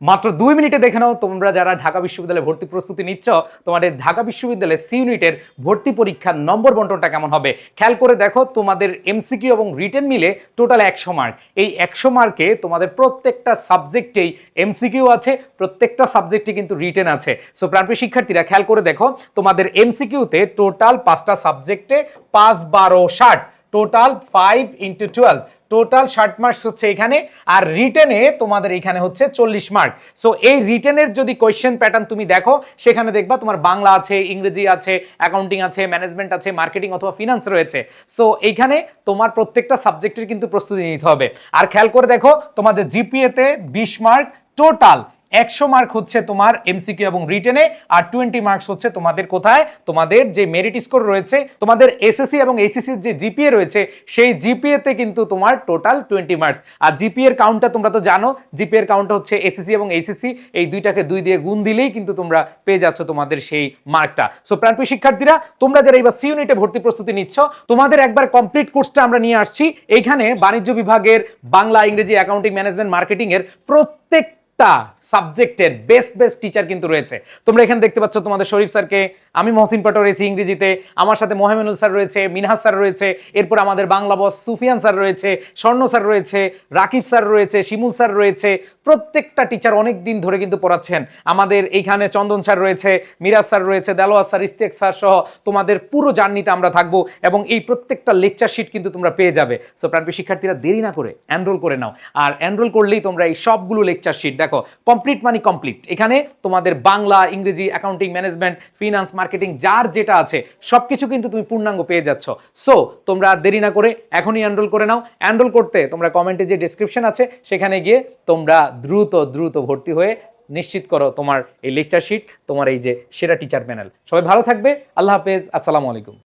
মাত্র 2 মিনিটে দেখে নাও তোমরা যারা ঢাকা বিশ্ববিদ্যালয়ে ভর্তি প্রস্তুতি নিচ্ছ, তোমাদের ঢাকা বিশ্ববিদ্যালয়ে সি ইউনিটের ভর্তি পরীক্ষার নম্বর বন্টনটা কেমন হবে। খেয়াল করে দেখো, তোমাদের এমসিকিউ এবং রিটেন মিলে টোটাল 100 মার্ক। এই 100 মার্কে তোমাদের প্রত্যেকটা সাবজেক্টেই এমসিকিউ আছে, প্রত্যেকটা সাবজেক্টে কিন্তু রিটেন আছে। সো প্রাণপ্রিয় শিক্ষার্থীরা খেয়াল করে দেখো, তোমাদের এমসিকিউতে টোটাল 5টা সাবজেক্টে 5, 12, 60, টোটাল 5 × 12, টোটাল 60 মার্কস হচ্ছে এখানে। আর রিটেনে তোমাদের এখানে হচ্ছে 40 মার্ক। সো এই রিটেনের যদি কোয়েশ্চেন প্যাটার্ন তুমি দেখো, সেখানে দেখবা তোমার বাংলা আছে, ইংরেজি আছে, অ্যাকাউন্টিং আছে, ম্যানেজমেন্ট আছে, মার্কেটিং অথবা ফিনান্স রয়েছে। সো এইখানে তোমার প্রত্যেকটা সাবজেক্টের কিন্তু প্রস্তুতি নিতে হবে। আর খেয়াল করে দেখো, তোমাদের জিপিএতে 20 মার্ক, টোটাল 100 মার্ক হচ্ছে তোমার এমসিকিউ এবং রিটেনে, আর 20 মার্কস হচ্ছে তোমাদের কোথায়, তোমাদের যে মেরিট স্কোর রয়েছে, তোমাদের এসএসসি এবং এইচএসসির যে জিপিএ রয়েছে, সেই জিপিএতে কিন্তু তোমার টোটাল 20 মার্কস। আর জিপিএর কাউন্টটা তোমরা তো জানো, জিপিএর কাউন্টটা হচ্ছে এসএসসি এবং এইচএসসি এই দুইটাকে 2 দিয়ে গুণ দিলেই কিন্তু তোমরা পেয়ে যাচ্ছ তোমাদের সেই মার্কটা। সো প্রাণপ্রিয় শিক্ষার্থীরা, তোমরা যারা এবার সি ইউনিটে ভর্তি প্রস্তুতি নিচ্ছ, তোমাদের একবার কমপ্লিট কোর্সটা আমরা নিয়ে আসছি। এইখানে বাণিজ্য বিভাগের বাংলা, ইংরেজি, অ্যাকাউন্টিং, ম্যানেজমেন্ট, মার্কেটিং এর প্রত্যেক সাবজেক্টের বেস্ট টিচার কিন্তু রয়েছে। তোমরা এখানে দেখতে পাচ্ছ তোমাদের শরীফ স্যারকে, আমি মহসিন পাটোয়ারি রয়েছি ইংরেজিতে, আমার সাথে মোহামেনুল স্যার রয়েছে, মিনহাজ স্যার রয়েছে, এরপর আমাদের বাংলা বস সুফিয়ান স্যার রয়েছে, স্বর্ণ স্যার রয়েছে, রাকিব স্যার রয়েছে, শিমুল স্যার রয়েছে। প্রত্যেকটা টিচার অনেক দিন ধরে কিন্তু পড়াচ্ছেন। আমাদের এইখানে চন্দন স্যার রয়েছে, মিরাজ স্যার রয়েছে, দেলোয়ার স্যার, ইস্তেক স্যার সহ তোমাদের পুরো জার্নিতে আমরা থাকবো এবং এই প্রত্যেকটা লেকচার শিট কিন্তু তোমরা পেয়ে যাবে। সো প্রাণপ্রিয় শিক্ষার্থীরা, দেরি না করে এনরোল করে নাও। আর এনরোল করলেই তোমরা এই সবগুলো লেকচার শিট দেখো, কমপ্লিট মানে কমপ্লিট। এখানে তোমাদের বাংলা, ইংরেজি, অ্যাকাউন্টিং, ম্যানেজমেন্ট, ফিনান্স, মার্কেটিং যার যেটা আছে সবকিছু কিন্তু তুমি পূর্ণাঙ্গ পেয়ে যাচ্ছ। সো তোমরা দেরি না করে এখনই এনরোল করে নাও। এনরোল করতে তোমরা কমেন্টে যে ডেসক্রিপশন আছে সেখানে গিয়ে তোমরা দ্রুত ভর্তি হয়ে নিশ্চিত করো তোমার এই লেকচার শিট, তোমার এই যে সেরা টিচার প্যানেল। সবাই ভালো থাকবে। আল্লাহ হাফেজ, আসসালামু আলাইকুম।